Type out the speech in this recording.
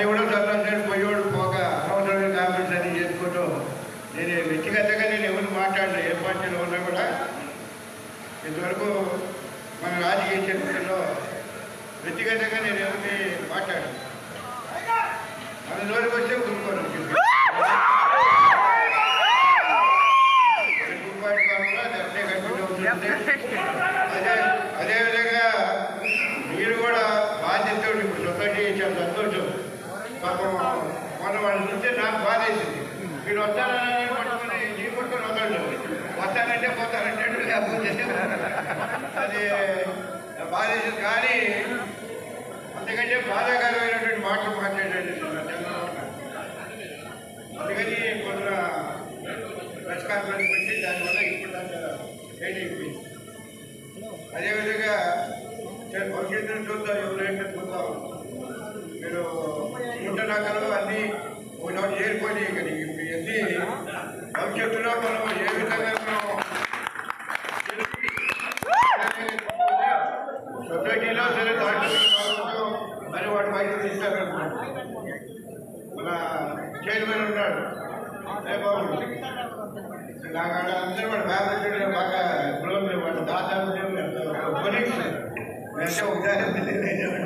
ఎవడో చదవాలి పోయేవాడు పోక అనవసరమైన కామెంట్స్ అని చేసుకుంటూ నేను వ్యక్తిగతంగా నేను ఎవరు మాట్లాడలేదు. ఏ పార్టీలో ఉన్నా కూడా ఇంతవరకు మన రాజకీయ చరిత్రలో వ్యక్తిగతంగా నేను ఎవరిని మాట్లాడాను. మన నోరికి వస్తే ఊరుకోను. అదేవిధంగా మీరు కూడా బాధ్యత ఇప్పుడు సొసైటీ చాలా సంతోషం. పాపం మన వాళ్ళు చూస్తే నాకు బాధ వేసింది. మీరు వస్తారని పట్టుకుని నీ పట్టుకొని వదలలేదు. వస్తానంటే పోతానంటే లేకపోతే అది బాధ వేసింది. కానీ అంతకంటే బాధాకరమైనటువంటి మాటలు మాట్లాడండి అందుకని కొంత ప్రెస్ కాన్ఫరెన్స్ పెట్టి దానివల్ల ఇప్పుడు దాకా అయిపోయింది. అదేవిధంగా భవిష్యత్తులో చూద్దాం, ఎవరైనా చూద్దాం. మీరు పుట్టనకలు అన్నీ ఒకటి చేరిపోయి అన్నీ భవిష్యత్తులో మనం ఏ విధంగా మనం సొసైటీలో సరే దాంట్లో అని వాటి పైకి తీస్తారనుకుంటున్నాం. మన చైర్మన్ ఉన్నాడు నాకు అందరూ వాడు ఫ్యామిలీ బాగా క్లోజ్. వాడు దాదాపు కొనెక్షన్ అంటే ఉదాహరణ